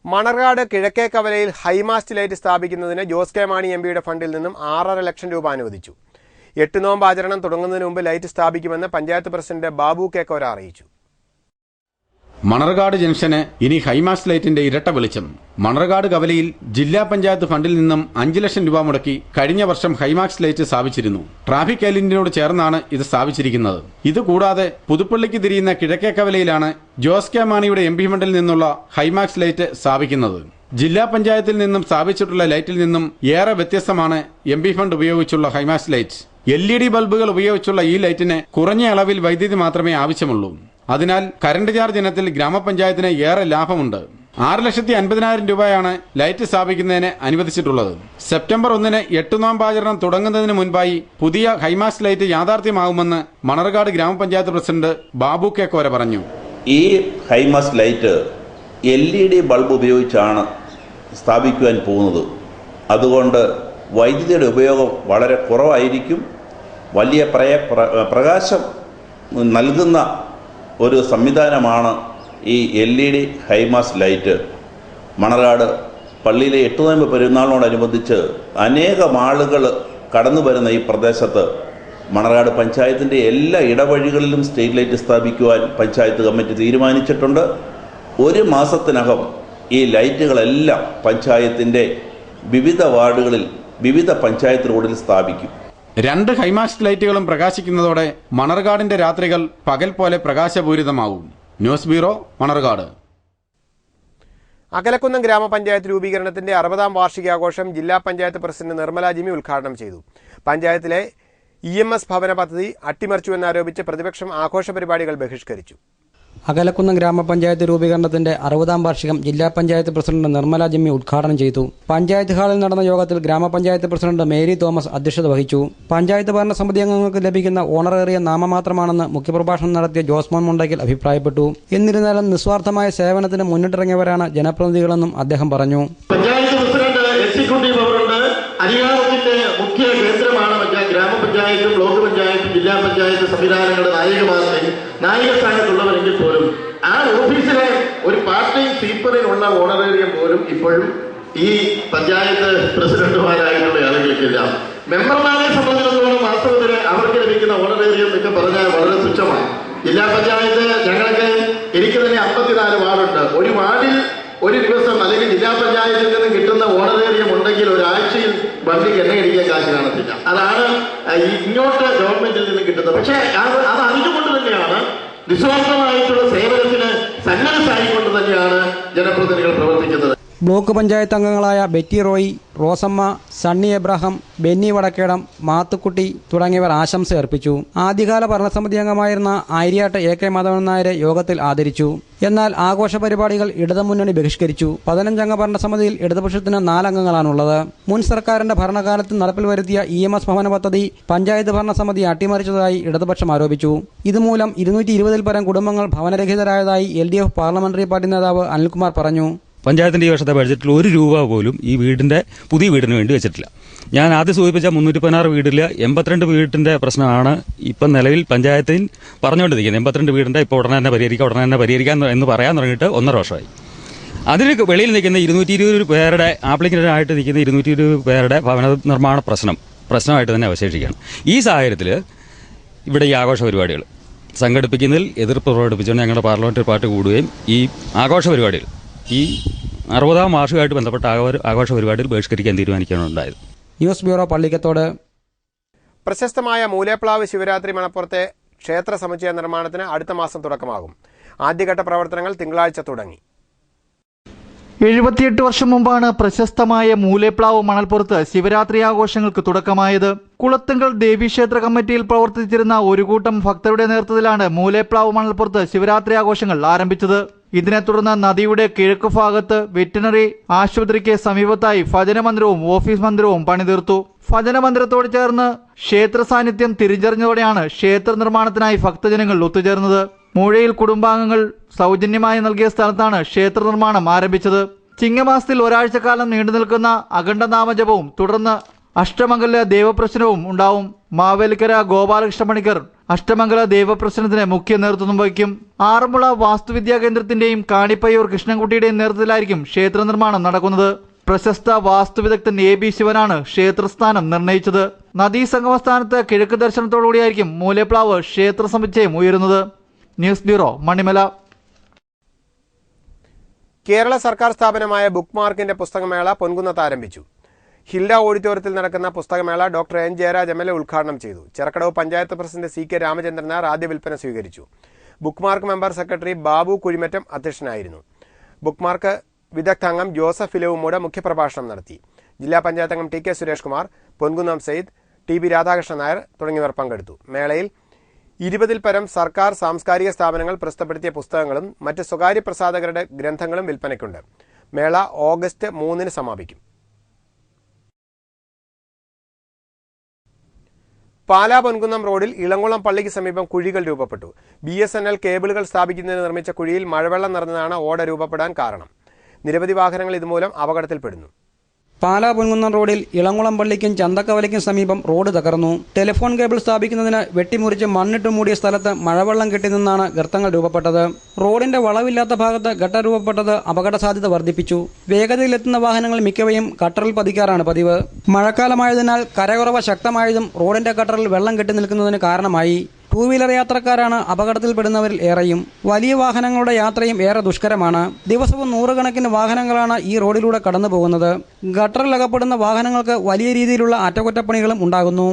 മണർകാട് കിഴക്കേ കവലയിൽ high mast light സ്ഥാപിക്കുന്നതിന് ജോസ് കെ മാണി എംപിയുടെ ഫണ്ടിൽ നിന്നും 6.5 ലക്ഷം രൂപ അനുവദിച്ചു. 8 നോമ്പ് ആചരണം തുടങ്ങുന്നതിന് മുമ്പ് ലൈറ്റ് സ്ഥാപിക്കുമെന്ന് പഞ്ചായത്ത് പ്രസിഡന്റ് ബാബു കെ കോര അറിയിച്ചു. മണർകാട് ജംഗ്ഷന് ഇനി ഹൈമാസ്റ്റ് ലൈറ്റിന്റെ ഇരട്ട വെളിച്ചം. മണർകാട് കവലയിൽ ജില്ലാ പഞ്ചായത്ത് ഫണ്ടിൽ നിന്നും 5 ലക്ഷം രൂപ മുടക്കി കഴിഞ്ഞ വർഷം ഹൈമാസ്റ്റ് ലൈറ്റ് സ്ഥാപിച്ചിരുന്നു. ട്രാഫിക് ഐലൻഡിനോട് ചേർന്നാണ് ഇത് സ്ഥാപിച്ചിരിക്കുന്നത്. ഇതുകൂടാതെ പുതുപ്പള്ളിക്ക് തിരിയുന്ന കിഴക്കേ കവലയിലാണ് ജോസ് കെ മാണിയുടെ എംപി ഫണ്ടിൽ നിന്നുള്ള ഹൈമാസ്റ്റ് ലൈറ്റ് സ്ഥാപിക്കുന്നത്. ജില്ലാ പഞ്ചായത്തിൽ നിന്നും സ്ഥാപിച്ചിട്ടുള്ള ലൈറ്റിൽ നിന്നും ഏറെ വ്യത്യസ്തമാണ് എംപി ഫണ്ട് ഉപയോഗിച്ചുള്ള ഹൈമാസ്റ്റ് ലൈറ്റ്. LED ബൾബുകൾ ഉപയോഗിച്ചുള്ള ഈ ലൈറ്റിന് കുറഞ്ഞ അളവിൽ വൈദ്യുതി മാത്രമേ ആവശ്യമുള്ളൂ. അതിനാൽ കറണ്ട് ചാർജ് ഇനത്തിൽ ഗ്രാമപഞ്ചായത്തിന് ഏറെ ലാഭമുണ്ട്. 6,50,000 രൂപയാണ് ലൈറ്റ് സ്ഥാപിക്കുന്നതിന് അനുവദിച്ചിട്ടുള്ളത്. സെപ്റ്റംബർ 1 8 നോമ്പാചരണം തുടങ്ങുന്നതിന് മുൻപായി പുതിയ ഹൈമാസ്റ്റ് ലൈറ്റ് യാഥാർത്ഥ്യമാകുമെന്ന് മണർകാട് ഗ്രാമപഞ്ചായത്ത് പ്രസിഡന്റ് ബാബു കെ കോര പറഞ്ഞു. ഈ ഹൈമാസ്റ്റ് ലൈറ്റ് LED ബൾബ് ഉപയോഗിച്ചാണ് സ്ഥാപിക്കുവാൻ പോകുന്നത്. അതുകൊണ്ട് വൈദ്യുതിയുടെ ഉപയോഗം വളരെ കുറവായിരിക്കും. വലിയ പ്രകാശം നൽകുന്ന ഒരു സംവിധാനമാണ് ഈ LED ഹൈമാസ്റ്റ് ലൈറ്റ്. മണർകാട് പള്ളിയിലെ 8 നോയമ്പ് പെരുന്നാളിനോടനുബന്ധിച്ച് അനേകം ആളുകൾ കടന്നു വരുന്ന ഈ പ്രദേശത്ത് മണർകാട് പഞ്ചായത്തിൻ്റെ എല്ലാ ഇടവഴികളിലും സ്ട്രീറ്റ് ലൈറ്റ് സ്ഥാപിക്കുവാൻ പഞ്ചായത്ത് കമ്മിറ്റി തീരുമാനിച്ചിട്ടുണ്ട്. 1 മാസത്തിനകം ഈ ലൈറ്റുകളെല്ലാം പഞ്ചായത്തിൻ്റെ വിവിധ വാർഡുകളിൽ വിവിധ പഞ്ചായത്ത് റോഡിൽ സ്ഥാപിക്കും. 2 ഹൈമാസ്റ്റ് ലൈറ്റുകളും പ്രകാശിക്കുന്നതോടെ മണർകാടിന്റെ രാത്രികൾ പകൽ പോലെ പ്രകാശപൂരിതമാവും. News bureau, Manarcad. അകലക്കുന്നം ഗ്രാമപഞ്ചായത്ത് രൂപീകരണത്തിന്റെ 60ാം വാർഷികാഘോഷം ജില്ലാ പഞ്ചായത്ത് പ്രസിഡന്റ് നിർമ്മല ജിമ്മി ഉദ്ഘാടനം ചെയ്തു. പഞ്ചായത്തിലെ EMS ഭവന പദ്ധതി അട്ടിമറിച്ചുവെന്നാരോപിച്ച് പ്രതിപക്ഷം ആഘോഷ പരിപാടികൾ ബഹിഷ്കരിച്ചു. അകലക്കുന്നം ഗ്രാമപഞ്ചായത്ത് രൂപീകരണത്തിന്റെ 60ാം വാർഷികം ജില്ലാ പഞ്ചായത്ത് പ്രസിഡന്റ് നിർമ്മല ജിമ്മി ഉദ്ഘാടനം ചെയ്തു. പഞ്ചായത്ത് ഹാളിൽ നടന്ന യോഗത്തിൽ ഗ്രാമപഞ്ചായത്ത് പ്രസിഡന്റ് മേരി തോമസ് അധ്യക്ഷത വഹിച്ചു. പഞ്ചായത്ത് ഭരണസമിതി അംഗങ്ങൾക്ക് ലഭിക്കുന്ന ഓണറേറിയ നാമമാത്രമാണെന്ന് മുഖ്യപ്രഭാഷണം നടത്തിയ ജോസ്മോൻ മുണ്ടയ്ക്കൽ അഭിപ്രായപ്പെട്ടു. എന്നിരുന്നാലും നിസ്വാർത്ഥമായ സേവനത്തിന് മുന്നിട്ടിറങ്ങിയവരാണ് ജനപ്രതിനിധികളെന്നും അദ്ദേഹം പറഞ്ഞു. പഞ്ചായത്ത് പ്രസിഡന്റ് എക്സിക്യൂട്ടീവ് പവറുണ്ട്. അധികാരത്തിന്റെ മുഖ്യ കേന്ദ്രമാണ് ഗ്രാമപഞ്ചായത്തും ബ്ലോക്ക് പഞ്ചായത്തും ജില്ലാ പഞ്ചായത്ത് സംവിധാനങ്ങളുടെ നായിക സ്ഥാനത്തുള്ളവരെങ്കിൽ പോലും ആ ഓഫീസിലെ ഒരു പാർട്ട് ടൈം സ്വീപ്പറിനുള്ള ഓണറേറിയം പോലും ഇപ്പോഴും ഈ പഞ്ചായത്ത് പ്രസിഡന്റുമാരായിട്ടുള്ള ആളുകൾക്കില്ല. മെമ്പർമാരെ സംബന്ധിച്ചിടത്തോളം വാസ്തവത്തിൽ അവർക്ക് ലഭിക്കുന്ന ഓണറേറിയം എന്നൊക്കെ പറഞ്ഞാൽ വളരെ തുച്ഛമാണ്. ജില്ലാ പഞ്ചായത്ത് ഞങ്ങൾക്ക് എനിക്ക് തന്നെ 54 വാർഡുണ്ട്. ഒരു വാർഡിൽ ഒരു ദിവസം അല്ലെങ്കിൽ ജില്ലാ പഞ്ചായത്തിൽ നിന്ന് കിട്ടുന്ന ഓണറേറിയം ഉണ്ടെങ്കിൽ ഒരാഴ്ചയിൽ വണ്ടിക്ക് എണ്ണയടിക്കാൻ കാശ് കാണത്തില്ല. അതാണ് ഇങ്ങോട്ട് ഗവൺമെന്റിൽ നിന്ന് കിട്ടുന്നത്. പക്ഷേ അത് അറിഞ്ഞുകൊണ്ട് തന്നെയാണ്, നിസ്വാർത്ഥമായിട്ടുള്ള സേവനത്തിന് സന്നദ്ധരായിക്കൊണ്ട് തന്നെയാണ് ജനപ്രതിനിധികൾ പ്രവർത്തിക്കുന്നത്. ബ്ലോക്ക് പഞ്ചായത്ത് അംഗങ്ങളായ ബെറ്റി റോയി, റോസമ്മ, സണ്ണി എബ്രഹാം, ബെന്നി വടക്കേടം, മാത്തുക്കുട്ടി തുടങ്ങിയവർ ആശംസ അർപ്പിച്ചു. ആദ്യകാല ഭരണസമിതി അംഗമായിരുന്ന ആര്യാട്ട് AK മാധവൻ നായരെ യോഗത്തിൽ ആദരിച്ചു. എന്നാൽ ആഘോഷ പരിപാടികൾ ഇടതുമുന്നണി ബഹിഷ്കരിച്ചു. 15 അംഗ ഭരണസമിതിയിൽ ഇടതുപക്ഷത്തിന് 4 അംഗങ്ങളാണുള്ളത്. മുൻ സർക്കാരിന്റെ ഭരണകാലത്ത് നടപ്പിൽ വരുത്തിയ EMS ഭവന പദ്ധതി പഞ്ചായത്ത് ഭരണസമിതി അട്ടിമറിച്ചതായി ഇടതുപക്ഷം ആരോപിച്ചു. ഇതുമൂലം 220-ൽ പരം കുടുംബങ്ങൾ ഭവനരഹിതരായതായി LDF പാർലമെന്ററി പാർട്ടി നേതാവ് അനിൽകുമാർ പറഞ്ഞു. പഞ്ചായത്തിന്റെ ഈ വർഷത്തെ ബഡ്ജറ്റിൽ 1 രൂപ പോലും ഈ പുതിയ വീടിന് വേണ്ടി വെച്ചിട്ടില്ല. ഞാൻ ആദ്യം സൂചിപ്പിച്ച 316 വീടിൽ 82 വീടിന്റെ പ്രശ്നമാണ് ഇപ്പം നിലവിൽ പഞ്ചായത്തിൽ പറഞ്ഞുകൊണ്ടിരിക്കുന്നത്. 82 വീടിന്റെ ഇപ്പോൾ ഉടനെ തന്നെ പരിഹരിക്കാം എന്ന് പറയാൻ തുടങ്ങിയിട്ട് 1.5 വർഷമായി. അതിന് വെളിയിൽ നിൽക്കുന്ന 220 പേരുടെ ആപ്ലിക്കൻ്റായിട്ട് നിൽക്കുന്ന 220 പേരുടെ ഭവന നിർമ്മാണ പ്രശ്നമായിട്ട് തന്നെ അവശേഷിക്കുകയാണ്. ഈ സാഹചര്യത്തിൽ ഇവിടെ ഈ ആഘോഷ പരിപാടികൾ സംഘടിപ്പിക്കുന്നതിൽ എതിർപ്പ് പ്രകടിപ്പിച്ചുകൊണ്ട് ഞങ്ങളുടെ പാർലമെന്ററി പാർട്ടി കൂടുകയും ഈ ആഘോഷ പരിപാടികൾ ഈ 60ാം വാർഷികമായിട്ട് ബന്ധപ്പെട്ട ആഘോഷ പരിപാടിയിൽ ബഹിഷ്കരിക്കാൻ തീരുമാനിക്കുകയാണ് ഉണ്ടായത്. News bureau, Pallikkathodu. പ്രശസ്തമായ മൂലേപ്ലാവ് ശിവരാത്രി മണപ്പുറത്തെ ക്ഷേത്ര സമുച്ചയ നിർമ്മാണത്തിന് അടുത്ത മാസം തുടക്കമാകും. ആദ്യഘട്ട പ്രവർത്തനങ്ങൾ തിങ്കളാഴ്ച തുടങ്ങി. 78 വർഷം മുമ്പാണ് പ്രശസ്തമായ മൂലേപ്ലാവ് മണൽപ്പുറത്ത് ശിവരാത്രി ആഘോഷങ്ങൾക്ക് തുടക്കമായത്. കുളത്തുങ്കൽ ദേവീക്ഷേത്ര കമ്മിറ്റിയിൽ പ്രവർത്തിച്ചിരുന്ന ഒരു കൂട്ടം ഭക്തരുടെ നേതൃത്വത്തിലാണ് മൂലേപ്ലാവ് മണൽപ്പുറത്ത് ശിവരാത്രി ആഘോഷങ്ങൾ ആരംഭിച്ചത്. ഇതിനെ തുടർന്ന് നദിയുടെ കിഴക്ക് ഭാഗത്ത് വെറ്റിനറി ആശുപത്രിക്ക് സമീപത്തായി ഭജന മന്ദിരവും ഓഫീസ് മന്ദിരവും പണിതീർത്തു. ഭജന മന്ദിരത്തോട് ചേർന്ന് ക്ഷേത്ര സാന്നിധ്യം തിരിച്ചറിഞ്ഞതോടെയാണ് ക്ഷേത്ര നിർമ്മാണത്തിനായി ഭക്തജനങ്ങൾ ഒത്തുചേർന്നത്. മൂഴയിൽ കുടുംബാംഗങ്ങൾ സൗജന്യമായി നൽകിയ സ്ഥലത്താണ് ക്ഷേത്ര നിർമ്മാണം ആരംഭിച്ചത്. ചിങ്ങമാസത്തിൽ ഒരാഴ്ചക്കാലം നീണ്ടുനിൽക്കുന്ന അഖണ്ഡനാമജപവും തുടർന്ന് അഷ്ടമംഗല ദേവപ്രശ്നവും ഉണ്ടാവും. മാവേലിക്കര ഗോപാലകൃഷ്ണ പണിക്കർ അഷ്ടമംഗല ദേവപ്രശ്നത്തിന് മുഖ്യ നേതൃത്വം വഹിക്കും. ആറന്മുള വാസ്തുവിദ്യാ കേന്ദ്രത്തിന്റെയും കാണിപ്പയ്യൂർ കൃഷ്ണൻകുട്ടിയുടെയും നേതൃത്വത്തിലായിരിക്കും ക്ഷേത്ര നിർമ്മാണം നടക്കുന്നത്. പ്രശസ്ത വാസ്തുവിദഗ്ധൻ AB ശിവനാണ് ക്ഷേത്രസ്ഥാനം നിർണയിച്ചത്. നദീസംഗമസ്ഥാനത്ത് കിഴക്ക് ദർശനത്തോടുകൂടിയായിരിക്കും മൂലേപ്ലാവ് ക്ഷേത്ര സമുച്ചയം ഉയരുന്നത്. News bureau, Manimala. കേരള സർക്കാർ സ്ഥാപനമായ ബുക്ക് മാർക്കിന്റെ പുസ്തകമേള പൊൻകുന്നത്ത് ആരംഭിച്ചു. ഹിൽഡ ഓഡിറ്റോറിയത്തിൽ നടക്കുന്ന പുസ്തകമേള ഡോക്ടർ N. ജയരാജ് MLA ഉദ്ഘാടനം ചെയ്തു. ചെറക്കടവ് പഞ്ചായത്ത് പ്രസിഡന്റ് CK രാമചന്ദ്രനാർ ആദ്യ വിൽപ്പന സ്വീകരിച്ചു. Book mark member secretary Babu Kuzhimattam അധ്യക്ഷനായിരുന്നു. ബുക്ക് മാർക്ക് വിദഗ്ധ അംഗം ജോസഫ് ഇലവുമൂട് മുഖ്യപ്രഭാഷണം നടത്തി. ജില്ലാ പഞ്ചായത്ത് അംഗം TK സുരേഷ് കുമാർ, പൊൻകുന്നം സയ്യിദ്, TB രാധാകൃഷ്ണൻ നായർ തുടങ്ങിയവർ പങ്കെടുത്തു. മേളയിൽ 20-ൽ പരം സർക്കാർ സാംസ്കാരിക സ്ഥാപനങ്ങൾ പ്രസിദ്ധപ്പെടുത്തിയ പുസ്തകങ്ങളും മറ്റ് സ്വകാര്യ പ്രസാധകരുടെ ഗ്രന്ഥങ്ങളും വിൽപ്പനയ്ക്കുണ്ട്. മേള ഓഗസ്റ്റ് 3-ന് സമാപിക്കും. പാലാ പൊൻകുന്നം റോഡിൽ ഇളങ്കുളം പള്ളിക്ക് സമീപം കുഴികൾ രൂപപ്പെട്ടു. BSNL കേബിളുകൾ സ്ഥാപിക്കുന്നതിന് നിർമ്മിച്ച കുഴിയിൽ മഴവെള്ളം നിറഞ്ഞതാണ് ഓട രൂപപ്പെടാൻ കാരണം. നിരവധി വാഹനങ്ങൾ ഇതുമൂലം അപകടത്തിൽപ്പെടുന്നു. പാലാ പൊൻകുന്നം റോഡിൽ ഇളങ്കുളം പള്ളിക്കും ചന്തക്കവലയ്ക്കും സമീപം റോഡ് തകർന്നു. ടെലിഫോൺ കേബിൾ സ്ഥാപിക്കുന്നതിന് വെട്ടിമുറിച്ച് മണ്ണിട്ട് മൂടിയ സ്ഥലത്ത് മഴവെള്ളം കെട്ടിനിന്നാണ് ഗർത്തങ്ങൾ രൂപപ്പെട്ടത്. റോഡിന്റെ വളവില്ലാത്ത ഭാഗത്ത് ഗട്ടർ രൂപപ്പെട്ടത് അപകട സാധ്യത വർദ്ധിപ്പിച്ചു. വേഗതയിലെത്തുന്ന വാഹനങ്ങൾ മിക്കവയും ഗട്ടറിൽ പതിക്കാറാണ് പതിവ്. മഴക്കാലമായതിനാൽ കരകുറവ് ശക്തമായതും റോഡിന്റെ ഗട്ടറിൽ വെള്ളം കെട്ടി നിൽക്കുന്നതിന് കാരണമായി. 2 വീലർ യാത്രക്കാരാണ് അപകടത്തിൽപ്പെടുന്നവരിൽ ഏറെയും. വലിയ വാഹനങ്ങളുടെ യാത്രയും ഏറെ ദുഷ്കരമാണ്. ദിവസവും 100 കണക്കിന് വാഹനങ്ങളാണ് ഈ റോഡിലൂടെ കടന്നു പോകുന്നത്. ഗട്ടറിൽ അകപ്പെടുന്ന വാഹനങ്ങൾക്ക് വലിയ രീതിയിലുള്ള അറ്റകുറ്റപ്പണികളും ഉണ്ടാകുന്നു.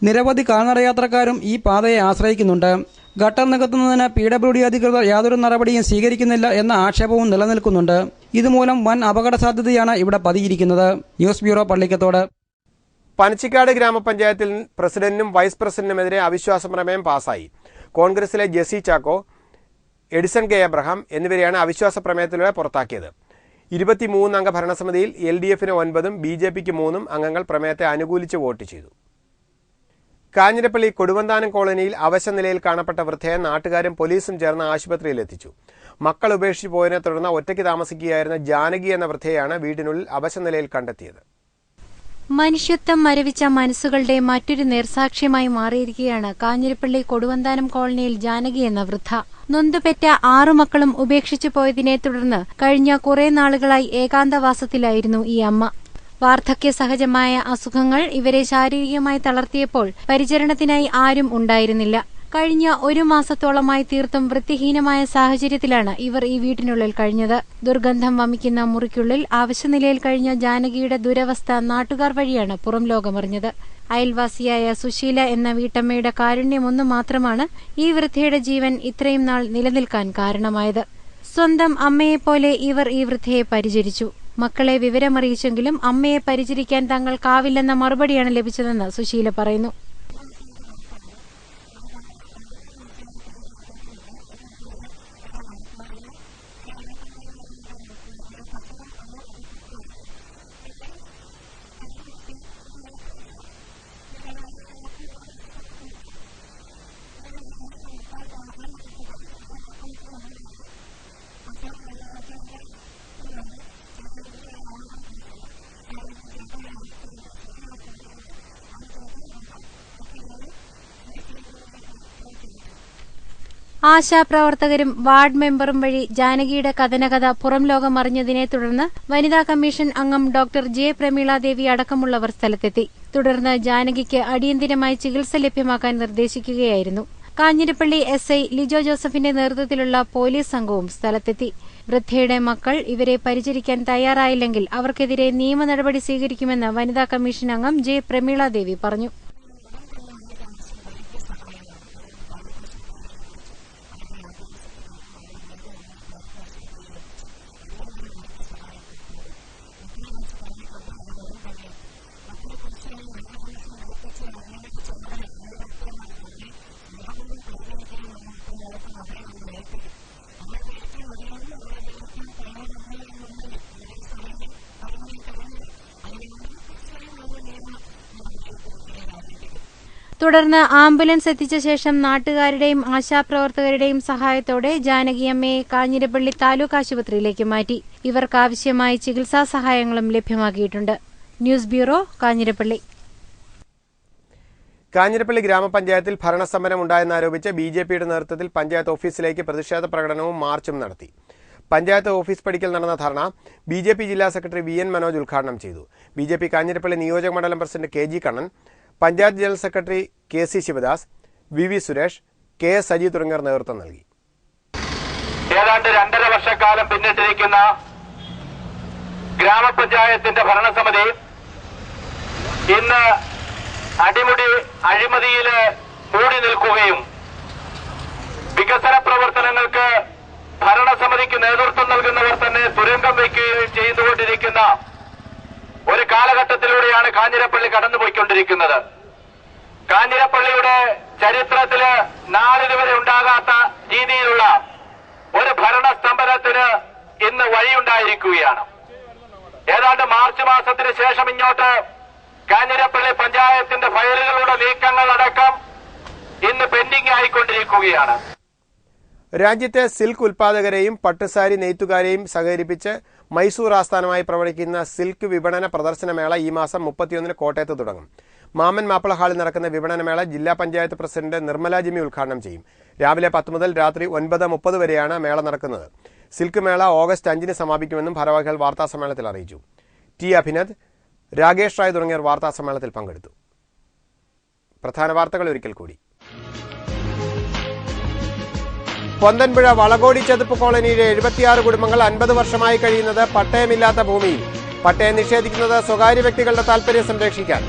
നിരവധി കാൽനട യാത്രക്കാരും ഈ പാതയെ ആശ്രയിക്കുന്നുണ്ട്. ഗട്ടർ നികത്തുന്നതിന് PWD അധികൃതർ യാതൊരു നടപടിയും സ്വീകരിക്കുന്നില്ല എന്ന ആക്ഷേപവും നിലനിൽക്കുന്നുണ്ട്. ഇതുമൂലം വൻ അപകട സാധ്യതയാണ് ഇവിടെ പതിയിരിക്കുന്നത്. News bureau, Pallikkathodu. പനച്ചിക്കാട് ഗ്രാമപഞ്ചായത്തിൽ പ്രസിഡന്റിനും വൈസ് പ്രസിഡന്റിനുമെതിരെ അവിശ്വാസ പ്രമേയം പാസായി. കോൺഗ്രസിലെ Jessy Chacko, Edison K. Abraham എന്നിവരെയാണ് അവിശ്വാസ പ്രമേയത്തിലൂടെ പുറത്താക്കിയത്. 23 അംഗ ഭരണസമിതിയിൽ LDFന് 9ഉം BJPക്ക് 3ഉം അംഗങ്ങൾ പ്രമേയത്തെ അനുകൂലിച്ച് വോട്ട് ചെയ്തു. കാഞ്ഞിരപ്പള്ളി കൊടുവന്താനം കോളനിയിൽ അവശനിലയിൽ കാണപ്പെട്ട വൃദ്ധയെ നാട്ടുകാരും പോലീസും ചേർന്ന് ആശുപത്രിയിലെത്തിച്ചു. മക്കൾ ഉപേക്ഷിച്ചു പോയതിനെ തുടർന്ന് ഒറ്റയ്ക്ക് താമസിക്കുകയായിരുന്ന ജാനകി എന്ന വൃദ്ധയെയാണ് വീടിനുള്ളിൽ അവശനിലയിൽ കണ്ടെത്തിയത്. മനുഷ്യത്വം മരവിച്ച മനസ്സുകളുടെ മറ്റൊരു നേർസാക്ഷ്യമായി മാറിയിരിക്കുകയാണ് കാഞ്ഞിരപ്പള്ളി കൊടുവന്താനം കോളനിയിൽ ജാനകി എന്ന വൃദ്ധ. നൊന്തുപെറ്റ 6 മക്കളും ഉപേക്ഷിച്ചു പോയതിനെ തുടർന്ന് കഴിഞ്ഞ കുറെ നാളുകളായി ഏകാന്തവാസത്തിലായിരുന്നു ഈ അമ്മ. വാർദ്ധക്യ സഹജമായ അസുഖങ്ങൾ ഇവരെ ശാരീരികമായി തളർത്തിയപ്പോൾ പരിചരണത്തിനായി ആരും ഉണ്ടായിരുന്നില്ല. കഴിഞ്ഞ 1 മാസത്തോളമായി തീർത്തും വൃത്തിഹീനമായ സാഹചര്യത്തിലാണ് ഇവർ ഈ വീട്ടിനുള്ളിൽ കഴിഞ്ഞത്. ദുർഗന്ധം വമിക്കുന്ന മുറിക്കുള്ളിൽ അവശനിലയിൽ കഴിഞ്ഞ ജാനകിയുടെ ദുരവസ്ഥ നാട്ടുകാർ വഴിയാണ് പുറം ലോകമറിഞ്ഞത്. അയൽവാസിയായ സുശീല എന്ന വീട്ടമ്മയുടെ കാരുണ്യമൊന്നു മാത്രമാണ് ഈ വൃദ്ധയുടെ ജീവൻ ഇത്രയും നാൾ നിലനിൽക്കാൻ കാരണമായത്. സ്വന്തം അമ്മയെപ്പോലെ ഇവർ ഈ വൃദ്ധയെ പരിചരിച്ചു. മക്കളെ വിവരമറിയിച്ചെങ്കിലും അമ്മയെ പരിചരിക്കാൻ തങ്ങൾക്കാവില്ലെന്ന മറുപടിയാണ് ലഭിച്ചതെന്ന് സുശീല പറയുന്നു. ആശാപ്രവർത്തകരും വാർഡ് മെമ്പറും വഴി ജാനകിയുടെ കഥനകഥ പുറം ലോകം അറിഞ്ഞതിനെ തുടർന്ന് വനിതാ കമ്മീഷൻ അംഗം ഡോക്ടർ J. പ്രമീളാദേവി അടക്കമുള്ളവർ സ്ഥലത്തെത്തി. തുടർന്ന് ജാനകിക്ക് അടിയന്തിരമായി ചികിത്സ ലഭ്യമാക്കാൻ നിർദ്ദേശിക്കുകയായിരുന്നു. കാഞ്ഞിരപ്പള്ളി SI ലിജോ ജോസഫിന്റെ നേതൃത്വത്തിലുള്ള പോലീസ് സംഘവും സ്ഥലത്തെത്തി. വൃദ്ധയുടെ മക്കൾ ഇവരെ പരിചരിക്കാൻ തയ്യാറായില്ലെങ്കിൽ അവർക്കെതിരെ നിയമ നടപടി സ്വീകരിക്കുമെന്ന് വനിതാ കമ്മീഷൻ അംഗം J. പ്രമീളാദേവി പറഞ്ഞു. തുടർന്ന് ആംബുലൻസ് എത്തിച്ച ശേഷം നാട്ടുകാരുടെയും ആശാപ്രവർത്തകരുടെയും സഹായത്തോടെ ജാനകിയമ്മയെ കാഞ്ഞിരപ്പള്ളി താലൂക്ക് ആശുപത്രിയിലേക്ക് മാറ്റി. ഇവർക്കാവശ്യമായ ചികിത്സാ സഹായങ്ങളും ലഭ്യമാക്കിയിട്ടുണ്ട്. News bureau, Kanjirappally. കാഞ്ഞിരപ്പള്ളി ഗ്രാമപഞ്ചായത്തിൽ ഭരണസമരം ഉണ്ടായെന്നാരോപിച്ച് ബിജെപിയുടെ നേതൃത്വത്തിൽ പഞ്ചായത്ത് ഓഫീസിലേക്ക് പ്രതിഷേധ പ്രകടനവും മാർച്ചും നടത്തി. പഞ്ചായത്ത് ഓഫീസ് പടിക്കൽ നടന്ന ധർണ ബിജെപി ജില്ലാ സെക്രട്ടറി വി എൻ മനോജ് ഉദ്ഘാടനം ചെയ്തു. ബിജെപി കാഞ്ഞിരപ്പള്ളി നിയോജക മണ്ഡലം president K G Kannan, panchayat general secretary K C Sivadas, V V Suresh, K S Saji തുടങ്ങിയവർ നേതൃത്വം നൽകി. ഏതാണ്ട് 2.5 വർഷക്കാലം പിന്നിട്ടിരിക്കുന്ന ഗ്രാമപഞ്ചായത്തിന്റെ ഭരണസമിതി ഇന്ന് അടിമുടി അഴിമതിയിൽ മൂടി നിൽക്കുകയും വികസന പ്രവർത്തനങ്ങൾക്ക് ഭരണസമിതിക്ക് നേതൃത്വം നൽകുന്നവർ തന്നെ തുരങ്കം വയ്ക്കുകയും ചെയ്തുകൊണ്ടിരിക്കുന്ന ഒരു കാലഘട്ടത്തിലൂടെയാണ് കാഞ്ഞിരപ്പള്ളി കടന്നുപോയിക്കൊണ്ടിരിക്കുന്നത്. കാഞ്ഞിരപ്പള്ളിയുടെ ചരിത്രത്തില് നാളിതുവരെ ഉണ്ടാകാത്ത രീതിയിലുള്ള ഒരു ഭരണസ്തംഭനത്തിന് ഇന്ന് വഴിയുണ്ടായിരിക്കുകയാണ്. ഏതാണ്ട് മാർച്ച് മാസത്തിന് ശേഷം ഇങ്ങോട്ട് കാഞ്ഞിരപ്പള്ളി പഞ്ചായത്തിന്റെ ഫയലുകളുടെ നീക്കങ്ങൾ അടക്കം ഇന്ന് പെൻഡിംഗ് ആയിക്കൊണ്ടിരിക്കുകയാണ്. രാജ്യത്തെ സിൽക്ക് ഉൽപാദകരെയും പട്ടുസാരി നെയ്ത്തുകാരെയും സഹകരിപ്പിച്ച് മൈസൂർ ആസ്ഥാനമായി പ്രവർത്തിക്കുന്ന സിൽക്ക് വിപണന പ്രദർശനമേള ഈ മാസം 31 കോട്ടയത്ത് തുടങ്ങും. മാമൻ മാപ്പിള ഹാളിൽ നടക്കുന്ന വിപണനമേള ജില്ലാ പഞ്ചായത്ത് പ്രസിഡന്റ് നിർമ്മല ജിമ്മി ഉദ്ഘാടനം ചെയ്യും. രാവിലെ 10 മുതൽ രാത്രി 9:30 വരെയാണ് മേള നടക്കുന്നത്. സിൽക്ക് മേള ഓഗസ്റ്റ് 5 സമാപിക്കുമെന്നും ഭാരവാഹികൾ വാർത്താസമ്മേളനത്തിൽ അറിയിച്ചു. ടി അഭിനന്ദ്, രാകേഷ് റായ് തുടങ്ങിയവർ വാർത്താസമ്മേളനത്തിൽ പങ്കെടുത്തു. പ്രധാന വാർത്തകൾ ഒരിക്കൽ കൂടി. പൊന്തൻപുഴ വളകോടി ചതുപ്പ് കോളനിയിലെ 76 കുടുംബങ്ങൾ 50 വർഷമായി കഴിയുന്നത് പട്ടയമില്ലാത്ത ഭൂമിയിൽ. പട്ടയം നിഷേധിക്കുന്നത് സ്വകാര്യ വ്യക്തികളുടെ താൽപര്യം സംരക്ഷിക്കാൻ.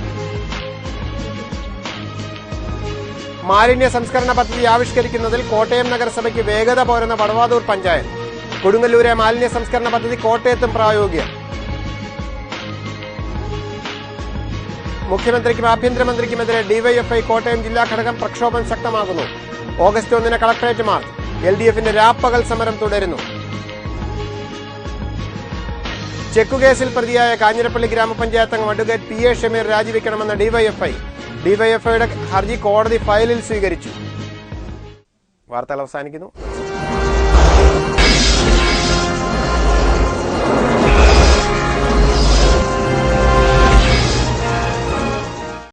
മാലിന്യ സംസ്കരണ പദ്ധതി ആവിഷ്കരിക്കുന്നതിൽ കോട്ടയം നഗരസഭയ്ക്ക് വേഗത പോരുന്ന വടവാതൂർ പഞ്ചായത്ത്. കൊടുങ്ങല്ലൂരെ മാലിന്യ സംസ്കരണ പദ്ധതി കോട്ടയത്തും പ്രായോഗികം. മുഖ്യമന്ത്രിക്കും ആഭ്യന്തരമന്ത്രിക്കുമെതിരെ ഡിവൈഎഫ്ഐ കോട്ടയം ജില്ലാ ഘടകം പ്രക്ഷോഭം ശക്തമാകുന്നു. August 1 collectorate March. LDFന്റെ രാപ്പകൽ സമരം തുടരുന്നു. ചെക്കുകേസിൽ പ്രതിയായ കാഞ്ഞിരപ്പള്ളി ഗ്രാമപഞ്ചായത്ത് അംഗം അഡ്വക്കേറ്റ് PA ഷമീർ രാജിവെക്കണമെന്ന ഡിവൈഎഫ്ഐ. ഡിവൈഎഫ്ഐയുടെ ഹർജി കോടതി ഫയലിൽ സ്വീകരിച്ചു. വാർത്തകൾ അവസാനിക്കുന്നു.